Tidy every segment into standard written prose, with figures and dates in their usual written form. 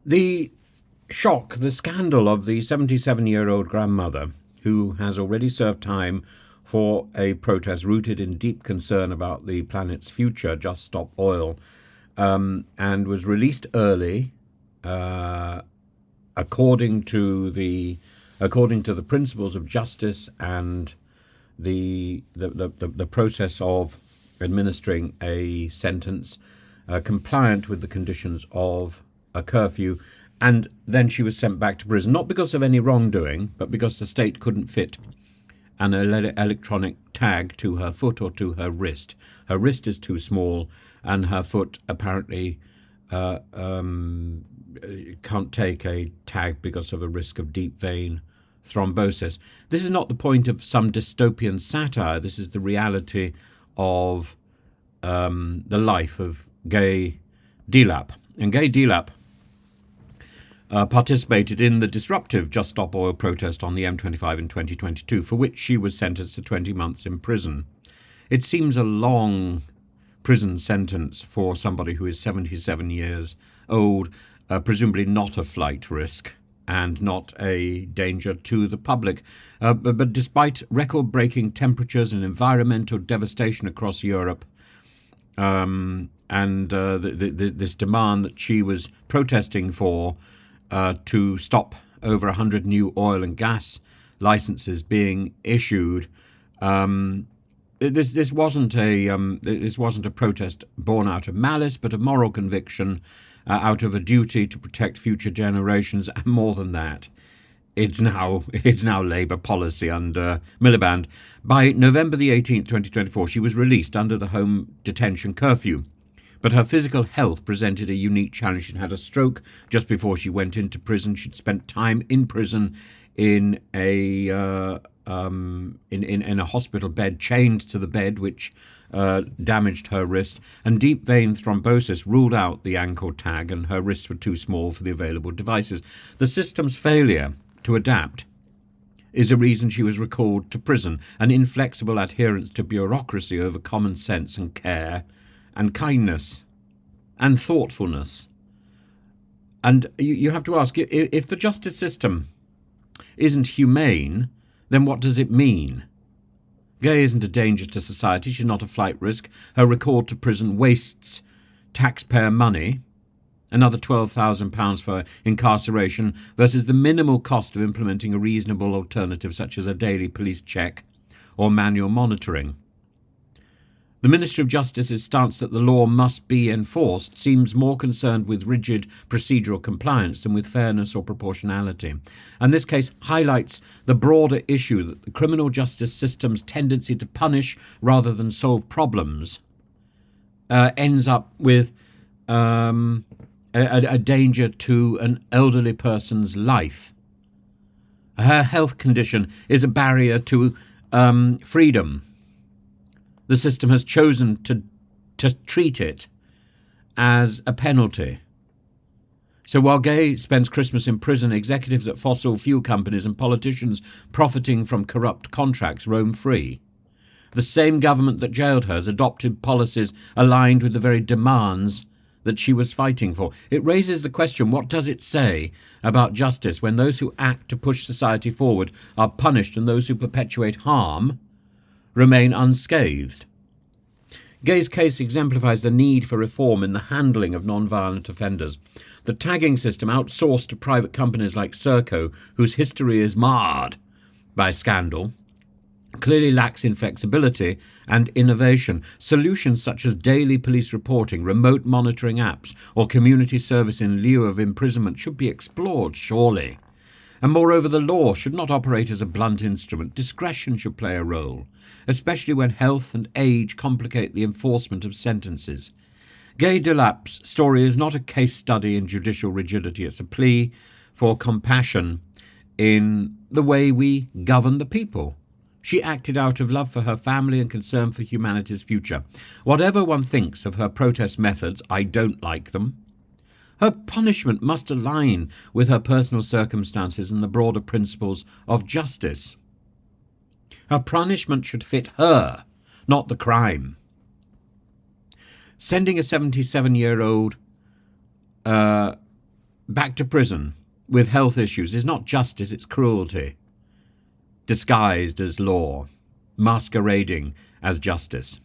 The shock, the scandal of the 77-year-old grandmother who has already served time for a protest rooted in deep concern about the planet's future, Just Stop Oil, and was released early, uh, according to the principles of justice and the process of administering a sentence, compliant with the conditions of a curfew, and then she was sent back to prison, not because of any wrongdoing, but because the state couldn't fit an electronic tag to her foot or to her wrist. Her wrist is too small, and her foot apparently can't take a tag because of a risk of deep vein thrombosis. This is not the point of some dystopian satire. This is the reality of the life of Gay Dar. And Gay Dar participated in the disruptive Just Stop Oil protest on the M25 in 2022, for which she was sentenced to 20 months in prison. It seems a long prison sentence for somebody who is 77 years old, presumably not a flight risk and not a danger to the public. But despite record-breaking temperatures and environmental devastation across Europe, and this demand that she was protesting for, to stop over 100 new oil and gas licenses being issued, this wasn't a protest born out of malice, but of moral conviction, out of a duty to protect future generations, and more than that, it's now Labour policy under Miliband. By November the 18th, 2024, she was released under the home detention curfew, but her physical health presented a unique challenge. She'd had a stroke just before she went into prison. She'd spent time in prison in a hospital bed, chained to the bed, which damaged her wrist, and deep vein thrombosis ruled out the ankle tag, and her wrists were too small for the available devices. The system's failure to adapt is a reason she was recalled to prison, an inflexible adherence to bureaucracy over common sense and care and kindness and thoughtfulness. And you have to ask, if the justice system isn't humane, then what does it mean? Gay isn't a danger to society. She's not a flight risk. Her recall to prison wastes taxpayer money, another £12,000 for incarceration, versus the minimal cost of implementing a reasonable alternative such as a daily police check or manual monitoring. The Ministry of Justice's stance that the law must be enforced seems more concerned with rigid procedural compliance than with fairness or proportionality. And this case highlights the broader issue that the criminal justice system's tendency to punish rather than solve problems ends up with a danger to an elderly person's life. Her health condition is a barrier to freedom. The system has chosen to treat it as a penalty. So while Gay spends Christmas in prison, executives at fossil fuel companies and politicians profiting from corrupt contracts roam free. The same government that jailed her has adopted policies aligned with the very demands that she was fighting for. It raises the question, what does it say about justice when those who act to push society forward are punished and those who perpetuate harm remain unscathed? Gay's case exemplifies the need for reform in the handling of non-violent offenders. The tagging system, outsourced to private companies like SERCO, whose history is marred by scandal, clearly lacks in flexibility and innovation. Solutions such as daily police reporting, remote monitoring apps, or community service in lieu of imprisonment should be explored, surely. And moreover, the law should not operate as a blunt instrument. Discretion should play a role, especially when health and age complicate the enforcement of sentences. Gay Dar's story is not a case study in judicial rigidity. It's a plea for compassion in the way we govern the people. She acted out of love for her family and concern for humanity's future. Whatever one thinks of her protest methods, I don't like them. Her punishment must align with her personal circumstances and the broader principles of justice. Her punishment should fit her, not the crime. Sending a 77-year-old back to prison with health issues is not justice, it's cruelty, disguised as law, masquerading as justice.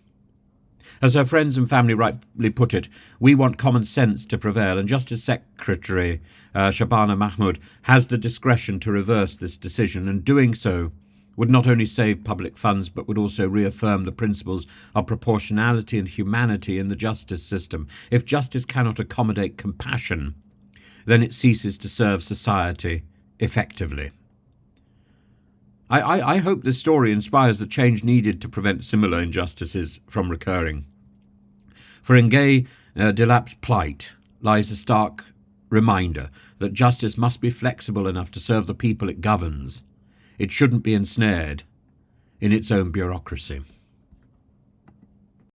As her friends and family rightly put it, we want common sense to prevail, and Justice Secretary Shabana Mahmood has the discretion to reverse this decision, and doing so would not only save public funds but would also reaffirm the principles of proportionality and humanity in the justice system. If justice cannot accommodate compassion, then it ceases to serve society effectively. I hope this story inspires the change needed to prevent similar injustices from recurring. For in Gay Dar's plight lies a stark reminder that justice must be flexible enough to serve the people it governs. It shouldn't be ensnared in its own bureaucracy.